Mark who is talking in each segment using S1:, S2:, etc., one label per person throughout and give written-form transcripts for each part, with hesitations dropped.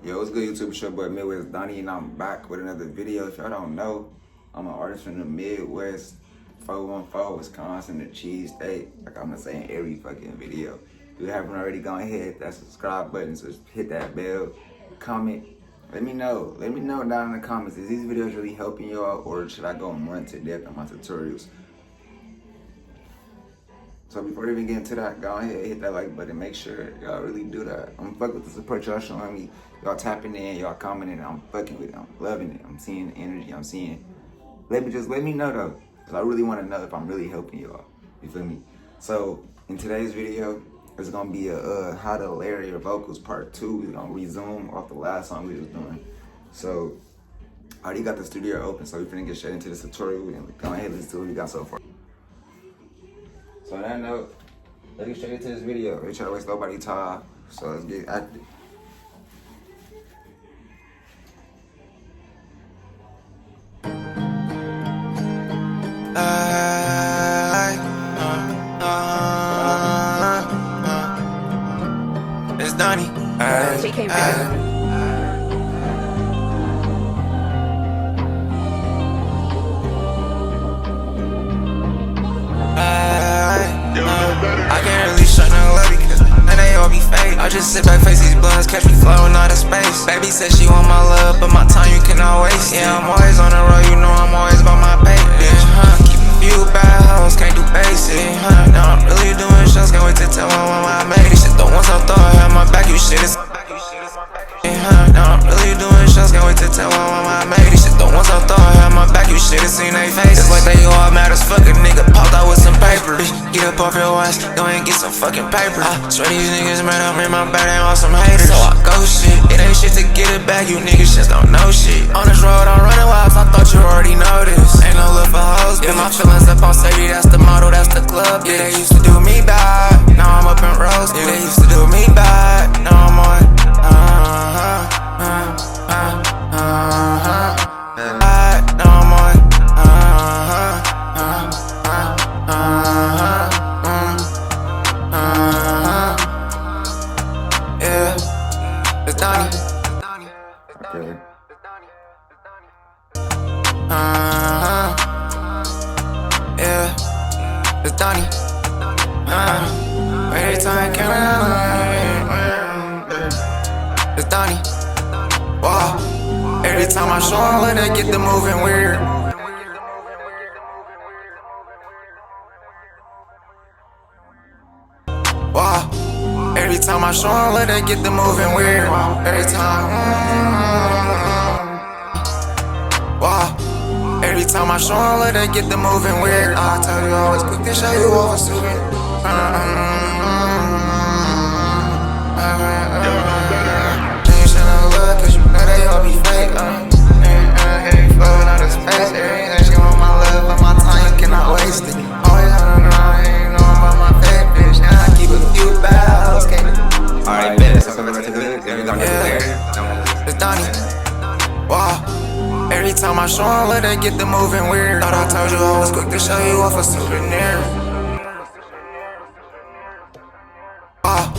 S1: Yo, what's good, YouTube? It's your boy Midwest Donnie, and I'm back with another video. If y'all don't know, I'm an artist from the Midwest, 414, Wisconsin, the cheese state. Like I'm gonna say in every fucking video. If you haven't already, go ahead, hit that subscribe button, so hit that bell, comment. Let me know down in the comments, is these videos really helping y'all, or should I go more into depth on my tutorials? So before we even get into that, go ahead, hit that like button. Make sure y'all really do that. I'm fucking with the support y'all showing me. Y'all tapping in, y'all commenting. I'm fucking with it. I'm loving it. I'm seeing the energy. I'm seeing. Let me know though, cause I really want to know if I'm really helping y'all. You feel me? So in today's video, it's gonna be a how to layer your vocals part 2. We're gonna resume off the last song we was doing. So I already got the studio open, so we're finna get straight into this tutorial and go ahead, let's do what we got so far. So on that note, let's get straight into this video. We try to waste nobody's time, so let's get active.
S2: It's Donnie. I can't really show no love because they all be fake. I just sit back, face these blunts, catch me flowing out of space. Baby said she want my love, but my time you cannot waste. Yeah, I'm always on the road, you know I'm always about my paper. Keep a few bad hoes, can't do basic. Now I'm really doing shows, can't wait to tell my mama I made it. Shit, the ones I thought I had my back, you shit is. Now I'm really doing shows, can't wait to tell my mama I made it. Shit, the ones I thought I had my back, you shit have seen they faces. Like they all mad as fuck, a nigga popped out with some paper. Bitch, get up off your ass, go and get some fucking paper. I swear these niggas mad up in my back, they all some haters. So I go shit, it ain't shit to get it back, you niggas just don't know shit. On this road, I'm running wild, I thought you already know this. Ain't no love for hoes, yeah, my feelings up on safety, that's the motto, that's the club. Yeah, they used to do me bad, now I'm up in rose. Yeah, they used to do me bad, now I'm on. It's Donnie.
S1: Okay.
S2: Yeah, it's Donnie. Every time I come around, it's Donnie. Wow. Every time I show 'em, let her get the moving weird. Wow. Every time I show 'em, let her get the moving weird. Every time. Wow. Every time I show 'em, let her get the moving weird. I tell you I was quick to show you off a souvenir. You shouldn't look, cause you know they all be fake. Heavy flowing out of space. Everything she want my love, but my time you cannot waste it. Always on the ground, ain't know about my fake bitch. Now I keep a few battles, can't.
S1: Alright, bet. So let's take a look.
S2: It's Donnie. Wow. Every time I show 'em, let her get the moving weird. Thought I told you I was quick to show you off a souvenir. Wow.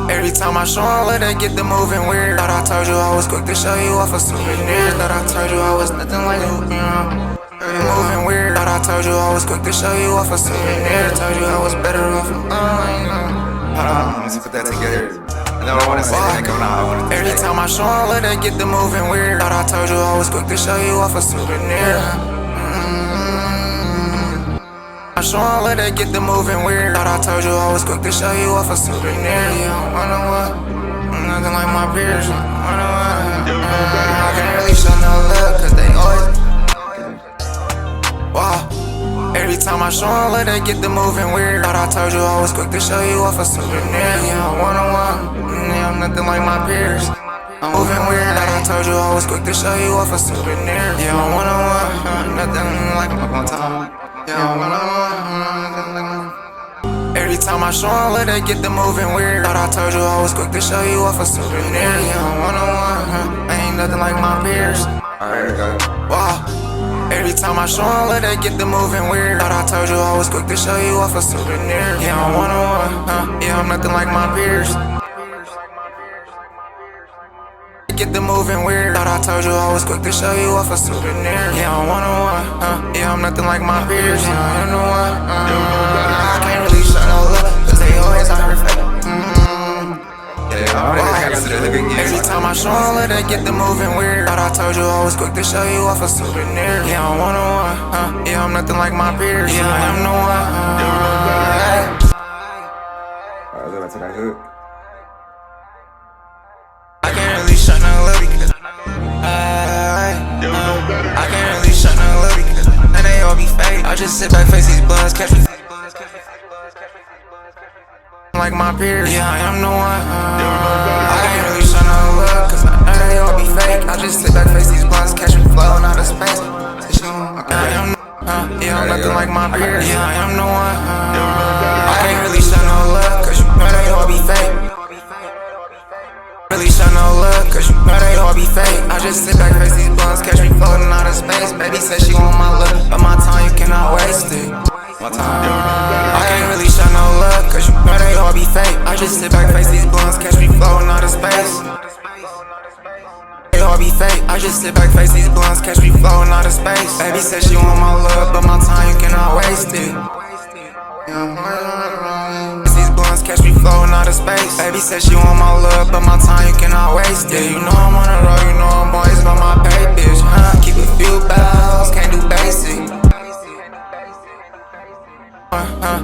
S2: Every time I show 'em, let her get the moving weird. Thought I told you I was quick to show you off a souvenir. Thought I told you I was nothing like you, moving weird. Thought I told you I was quick to show you off a souvenir. Told you I was better off.
S1: Hold on, let's put that together. No, I wanna say that coming out.
S2: Every time I show 'em, let her get the moving weird. Thought I told you I was quick to show you off a souvenir. I show 'em, let her get the moving weird. Thought I told you I was quick to show you off a souvenir. You don't wanna what? Nothing like my peers. I can't really show no love, cause they always. Wow. Every time I show 'em, let her get the moving weird. Thought I told you I was quick to show you off a souvenir. You don't wanna what? Yeah, I'm nothing like my peers. I'm moving weird. Thought I told you I was quick to show you off a souvenir. You don't wanna what? Nothing like my time. You don't wanna what? Every time I show 'em, let her get the moving weird. Thought I told you I was quick to show you off a souvenir. You don't wanna what? Ain't nothing like my peers.
S1: Alright, go.
S2: Wow. Every time I show 'em, let her get the moving weird. Thought I told you I was quick to show you off a souvenir. Yeah, I'm one-on-one, yeah, I'm nothing like my peers. Get moving weird. Thought I told you I was quick to show you off a souvenir. Yeah, I'm one-on-one, yeah, I'm nothing like my peers. Yeah, I am the one, I can't really show no love, cause they always out here fake. Every time I show them, let they get the moving weird. Thought I told you I was quick to show you off a souvenir. Yeah, I'm one-on-one, yeah, I'm nothing like my peers. Yeah, I am the one.
S1: Alright, let's go back to that hook.
S2: I can't really show no love because I can't really show no love because and they all be fake. I just sit back, face these blunts, catch me like my peers. Yeah, I am the one. I can't really show no love cause I know they all be fake. I just sit back, face these blunts, catch me flowing out of space. Yeah, I'm nothing like my peers. Yeah, I am the one. I can't really show no love cause you know they all be fake. Really show no love, cause you know they all be fake. I just sit back, face these blunts, catch me floating out of space. Baby said she want my love, but my time you cannot waste it. My time. I can't really show no love, cause you know they all be fake. I just sit back, face these blunts, catch me floating out of space. They all be fake. I just sit back, face these blunts, catch me floating out of space. Baby said she want my love, but my time you cannot waste it. These blunts catch me flowing out of space. Baby said she want my love, but my time you cannot waste it. You know I'm on the road, you know I'm always about my pay, bitch. Keep a few bells, can't do basic.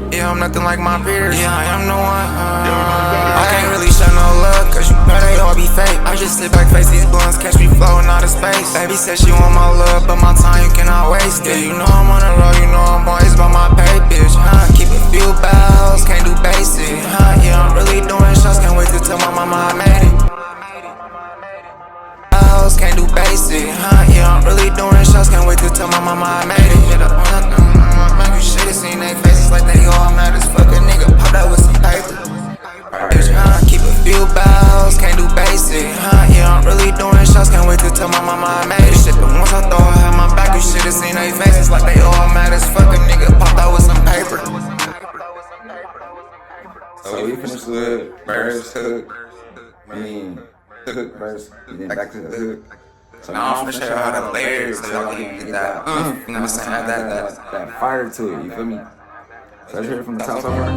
S2: Yeah, I'm nothing like my peers. Yeah, I am the one. I can't really show no love, cause you know they all be fake. I just sit back, face these blunts, catch me flowing out of space. Baby said she want my love, but my time you cannot waste it. You know I'm on the road, you know I'm always about my pay, bitch. Keep a few bells, can't do basic. Yeah, I'm really doing shows, can't wait to tell my mama I made it. Can't do basic, yeah, I'm really doing shows, can't wait to tell my mama I made it. Man, you should've seen they faces like they all mad as fuck. A nigga popped out with some paper. Keep a few bells, can't do basic, yeah, I'm really doing shows, can't wait to tell my mama I made it. Shit, but once I thought I had my back, you should've seen they faces like they all mad as fuck. A nigga popped out with some paper.
S1: So we finished with verse, hook, hook, verse, and then back to the hook. So now I'm finna show you how the layers, so y'all can get that, you know what I'm saying, add that fire to it, you feel me? So let's hear it from the top so far.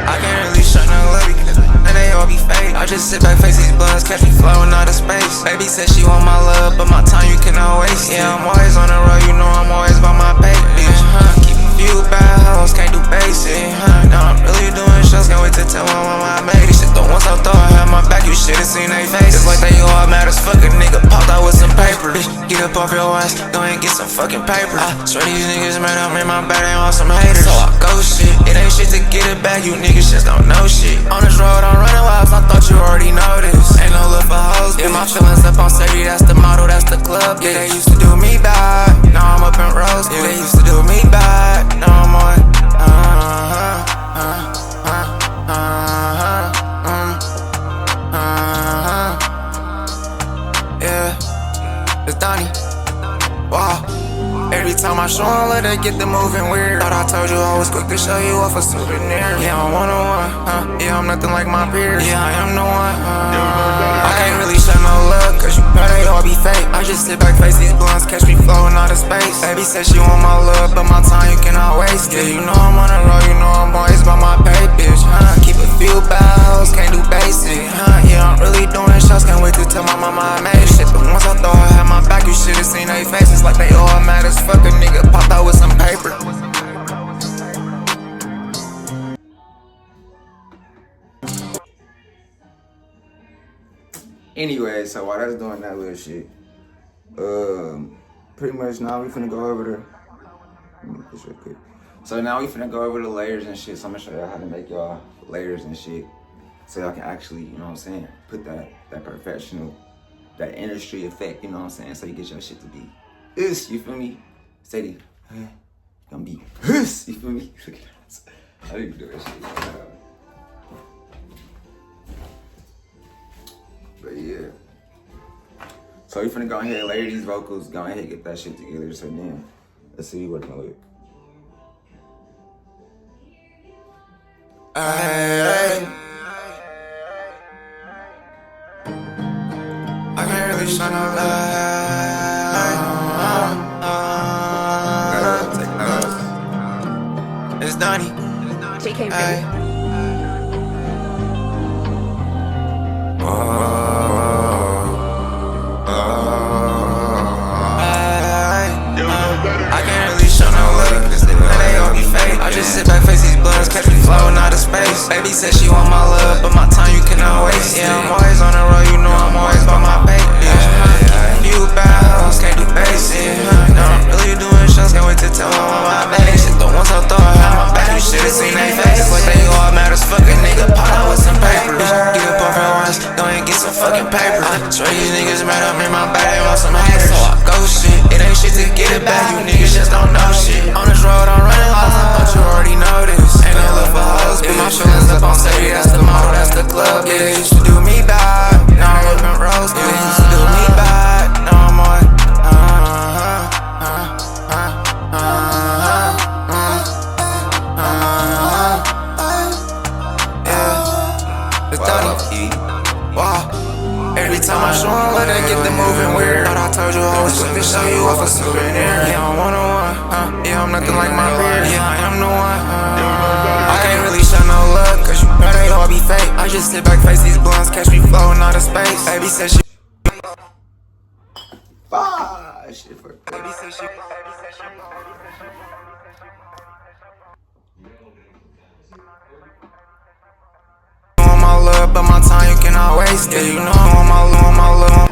S2: I can't really show no love because and they all be fake. I just sit back, face these blunts, catch me flowing out of space. Baby said she want my love, but my time you cannot waste. Yeah, I'm always on the road, you know I'm always about my pay, bitch. Keep a few bells, can't do basic. Now I'm really doing shows, can't wait to tell my mama I made it. Shit, though once I thought I had my back, you should've seen they faces like they all mad as fuck. A nigga popped out with some paper. Bitch, get up off your ass, go and get some fucking paper. I swear these niggas mad up in my back, they want some haters. So I go shit, it ain't shit to get it back, you niggas just don't know shit. On this road, I'm running wild, I thought you already know this. Ain't no love for hoes, yeah, my feelings up on steady, that's the motto, that's the club. Yeah, they used to do me bad, now I'm up in roast. Yeah, they used to do me bad, now I'm on. Yeah, it's Donnie. Wow. Every time I show them, let they get the moving weird. Thought I told you I was quick to show you off a souvenir. Yeah, I'm one-on-one, yeah, I'm nothing like my peers. Yeah, I am the one. I can't really show no love, cause you know they all be fake. I just sit back, face these blunts, catch me flowing out of space. Baby said she want my love, but my time you cannot waste it. You know I'm on the road, you know I'm always about my pay, bitch. Keep a few bells, can't do basic. Yeah, I'm really doing shows, can't wait to tell my mama I made it. Shit, but once I thought I had my back, you should've seen they faces like they all mad as fuck. A nigga popped out with some paper.
S1: Anyway, so while that's doing that little shit, pretty much now we finna go over the, let me make this real quick. So now we finna go over the layers and shit, so I'm gonna show y'all how to make y'all layers and shit, so y'all can actually, you know what I'm saying, put that professional, that industry effect, you know what I'm saying, so you get your shit to be this, you feel me? Steady, gonna be this, you feel me? I didn't even do that shit. But yeah. So we finna go ahead and layer these vocals, go ahead and get that shit together. So then, let's see what we're working with.
S2: Hey. show no love. It's Donnie.
S3: JK,
S2: Ay.
S3: baby.
S2: I can't really show no love, cause they all be fake. I just sit back, face these blunts, catch me floating out of space. Baby said she want my love, but my time you cannot waste. Yeah, I'm always on the road, you know I'm always by my baby. You bad hoes, can't do basic. No, I'm really doing shows, can't wait to tell my mama my baby. Shit, the ones I thought I had my back, you should've seen they faces. Like they all mad as fuck, a nigga pop out with some paper. Get up off your ass, go and get some fucking paper. Swear these niggas mad up in my back, they want some haters. So I go shit, it ain't shit to get it back, you niggas just don't know shit. On this road, I'm running laws, I thought you already know this. Ain't no love for hoes, but my feelings up on safety, that's the motto, that's the club. Yeah, they used to do me bad, now I'm looking rose. Yeah, they used to do me bad, now I'm on. Yeah, it's Donnie. Wow. Every time I show 'em, let that get them moving weird. Thought I told you I was quick to show you off a souvenir. Yeah, I'm one-on-one, yeah, I'm nothing like my peer. Yeah, I am the one, I can't really show no love, cause you know they all be fake. I just sit back, face these blunts, catch me floating out of space. Baby said she
S1: Shit for
S2: Baby said she want my love, but my time you cannot waste. Yeah, you know I want my love.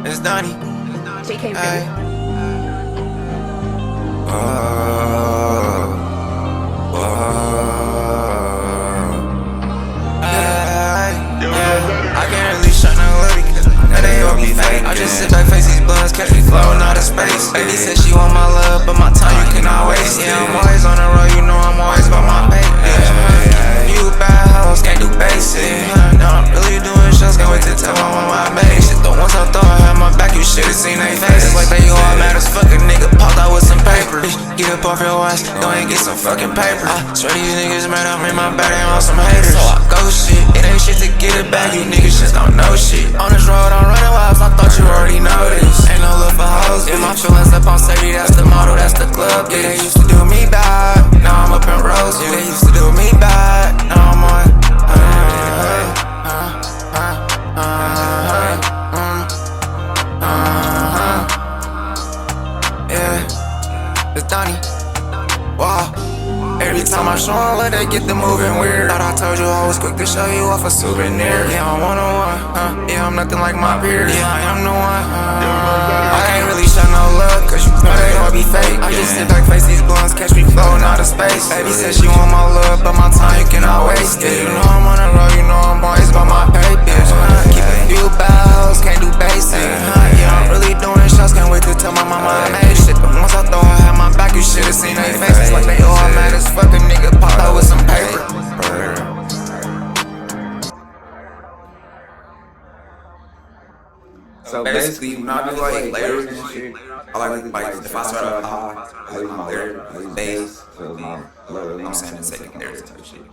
S2: It's Donnie.
S3: JK, baby.
S2: I can't really show no love because now they all be fake. I just sit back, face these blunts, catch me floating out of space. Baby said she want my love, but my time you cannot waste. Yeah, I'm always on the road, you know I'm always by my baby. You bad hoes, can't do basic. No, I'm really doing shows, can't wait to tell my mama I made shit. The ones I thought I had my back, you should've seen they faces. Like they all mad as fuck, a nigga popped out with some paper. Get up off your ass, go and get some fucking paper. Swear these niggas mad up in my back, they want some haters. So I go shit, it ain't shit to get it back, you niggas just don't know shit. On this road, I'm running laps, I thought you already know this. Ain't no love for hoes, yeah, my feelings up on safety, that's the motto, that's the club. Yeah, they used to do me bad, now I'm up in Rose. Yeah, they used to do me bad, now I'm on. Yeah, it's Donnie. Wow. Every time I show 'em, let they get them moving weird. Thought I told you I was quick to show you off a souvenir. Yeah, I'm one-on-one, yeah, I'm nothing like my peers. Yeah, I am the one, I can't really show no love, cause you know they all be fake. I just sit back, face these blunts, catch me floating out of space. Baby said she want my love, but my time you cannot waste. Yeah, you know I'm on the road, you know I'm always by my paper. Keep a few bows, can't do basic. Yeah, I'm really doing shows, can't wait to tell my mama I made shit. But once I thought I had my back, you should've seen they faces. Like they all mad as fuck, a nigga pop out with some paper.
S1: So basically, when I do like layers and shit, I like if I start out high, I use my layer, I use bass, so it's my lower, I'm saying second layers type shit.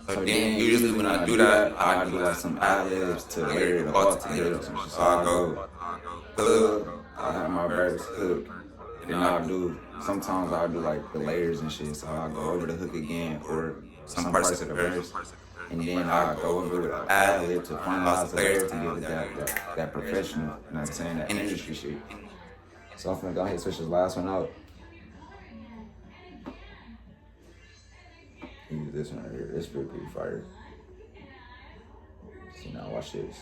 S1: So then usually when I do that, I do like some ad-libs to layer it all together. So I go hook, I have my verse hook, then I'll do, sometimes I'll do like the layers and shit, so I'll go over the hook again or some parts of the verse. And then I go over with ad-lib to finalize the lyrics to give that professional, you know what I'm saying, that industry shit. So I'm finna go ahead and switch this last one out. Use this one right here, this pretty fire. So now watch this.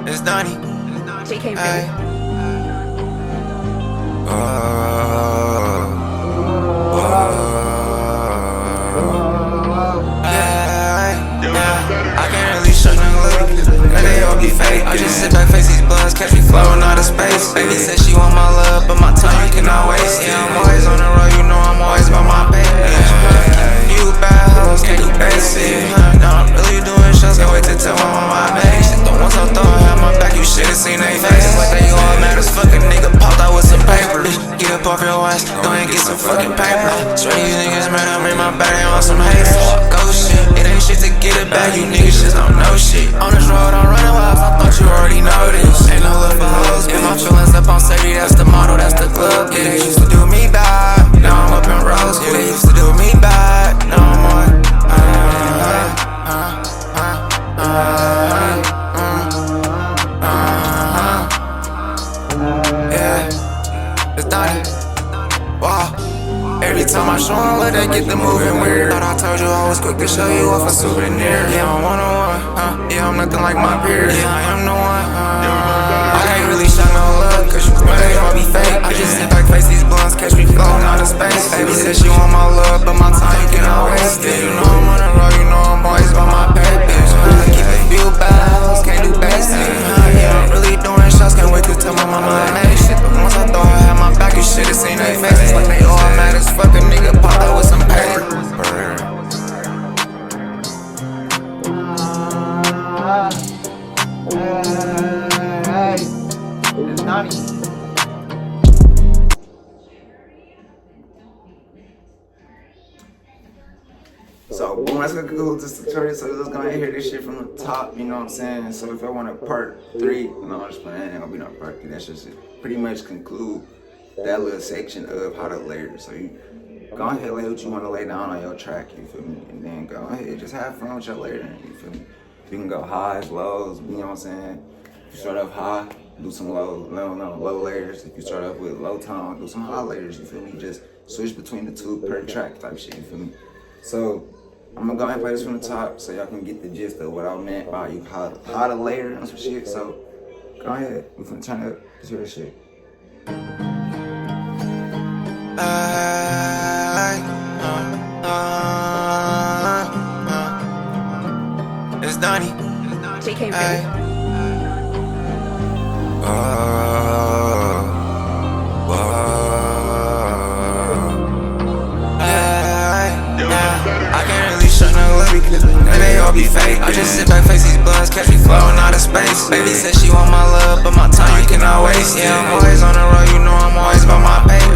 S2: It's Donnie.
S3: JK, baby.
S2: I can't really show no love, and they all be fake. I just sit back, face these blunts, catch me floating out of space. Baby said she want my love, but my time you cannot waste. Yeah, I'm always on the road, you know I'm always by my baby. You bad hoes, can't do basic. Now I'm really doing shows, can't wait to tell my mama I made shit. The ones I thought I had my back, you should've seen back, they want some haters. Go shit, it ain't shit to get it back. You niggas just don't know shit. On this road, I'm running wild. I thought you already know this. Ain't no love for hoes. If my feelings up on safety, that's the motto, that's the club. Yeah, they used to do me bad. Now I'm up in rose. Yeah, they used to do me bad. Now I'm on. Yeah, it's Donnie. Wow. Every time I show 'em, let that get the moving weird. Thought I told you I was quick to show you off a souvenir. Yeah, I'm one-on-one, yeah, I'm nothing like my peers. Yeah, I am the one, I can't really show no love, cause you know they all be fake. I just sit back, face these blunts, catch me floating out of space. Baby said she want my love, but my time you cannot waste it. You know I'm on the road, you know I'm always by my papers. Keep a few battles, can't do basic. Yeah, I'm really doing shots, can't wait to tell my mama I made shit. But once I thought I had my back, you should've seen their faces like they all mad as fuck. A nigga popped out with some paper.
S1: It's naughty. So, boom, that's gonna conclude this tutorial. So, let's go ahead and hear this shit from the top, you know what I'm saying? So, if I want a part 3, no, I'm just playing, ain't gonna be no part 3. That's just pretty much conclude that little section of how to layer. So, you go ahead and lay what you want to lay down on your track, you feel me? And then go ahead, just have fun with your layering, you feel me? You can go highs, lows, you know what I'm saying? If you start off high, do some low layers. If you start off with low tone, do some high layers, you feel me? Just switch between the two per track type shit, you feel me? So, I'm gonna go ahead and play this from the top so y'all can get the gist of what I meant by how to layer and some shit. So, go ahead, we finna turn up, let's hear this shit.
S2: It's Donnie.
S3: JK, baby.
S2: I can't really show no love because they all be fake. I just sit back, face these blunts, catch me flowing out of space. Baby said she want my love, but my time you cannot waste. Yeah, I'm always on the road, you know I'm always by my paper.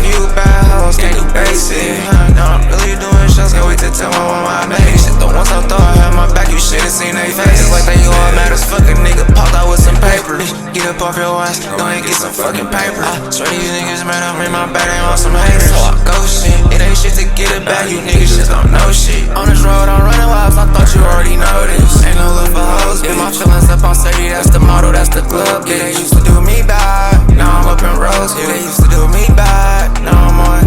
S2: You bad hoes, can't do basic. Now I'm really doing shows, can't wait to tell my mama I made shit. The ones I thought I had my back, you should've seen they faces like they all mad as fuck. A nigga popped out with some paper. Get up off your ass, go and get some fucking paper. I swear these niggas mad up in my back, they want some haters. So I go shit, it ain't shit to get it back, you niggas just don't know shit. On this road, I'm running wild, I thought you already know this. Ain't no love for hoes, but my feelings up on safety, that's the motto, that's the club. Yeah, they used to do me bad, now I'm up in rose. Yeah, they used to do me bad, now I'm on.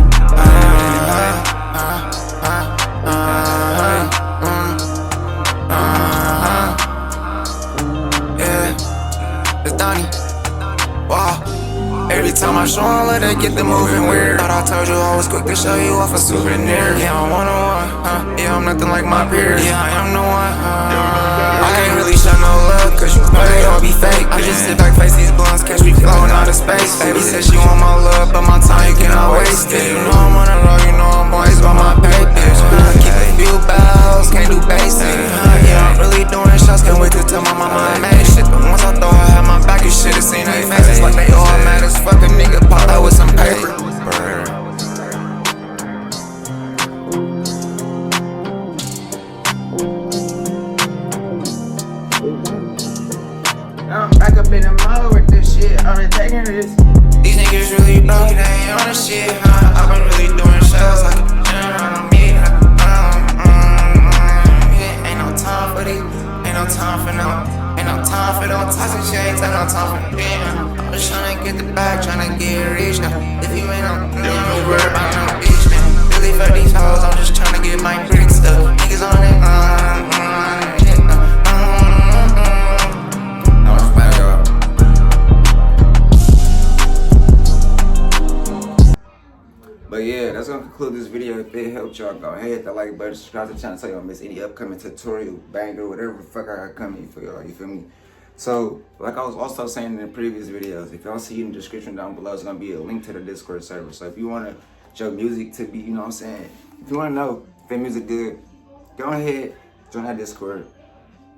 S2: Yeah, it's Donnie. Wow. Every time I show 'em, let that get the moving weird. Thought I told you I was quick to show you off a souvenir. Yeah, I'm one-on-one, yeah, I'm nothing like my peers. Yeah, I am the one, I can't really show no love, cause you know they all be fake. I just sit back, face these blunts, catch me floating out of space. Baby said she want my love, but my time you cannot waste it. You know I'm on the road, you know I'm always by my papers. Keep a few battles, can't do basic. Yeah, I'm really doing shots, can't wait to tell my mama I made shit. But once I thought I had my back, you should've seen their faces like they all mad as fuck. A nigga popped out with some paper.
S1: Now I'm back up in the mall with this shit, I'm taking this.
S2: These niggas really broke, they ain't on the shit, I've been really doing shows like a on me. Ain't no time for these, ain't no time for no toxic shades, ain't no time for them. I'm just tryna get the bag, tryna get rich now. If you ain't on, you don't worry about no bitch now. Really for these hoes, I'm just tryna get my bricks up. Niggas on it,
S1: But yeah, that's gonna conclude this video. If it helped y'all, go ahead, hit that like button, subscribe to the channel so you don't miss any upcoming tutorial, banger, whatever the fuck I got coming for y'all, you feel me? So, like I was also saying in the previous videos, if y'all see in the description down below, it's gonna be a link to the Discord server. So if you wanna your music to be, you know what I'm saying, if you wanna know if your music good, go ahead, join that Discord.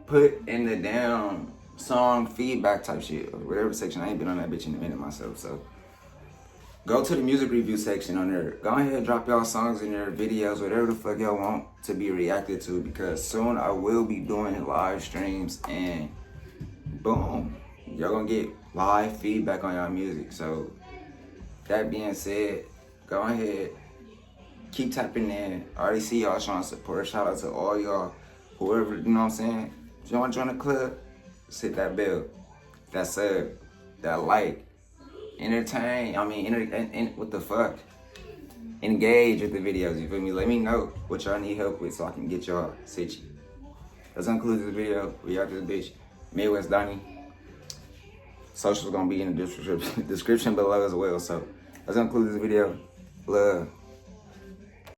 S1: Put in the damn song feedback type shit, or whatever section. I ain't been on that bitch in a minute myself, so Go to the music review section on there. Go ahead and drop y'all songs in there, videos, whatever the fuck y'all want to be reacted to, because soon I will be doing live streams and boom, y'all gonna get live feedback on y'all music. So that being said, go ahead, keep tapping in. I already see y'all showing support. Shout out to all y'all, whoever, you know what I'm saying? If you wanna join the club, just hit that bell, that sub, that like. Entertain, what the fuck? Engage with the videos, you feel me? Let me know what y'all need help with so I can get y'all sitchy. That concludes this video. We out this bitch. Midwest Donnie. Socials gonna be in the description below as well. So that concludes this video. Love.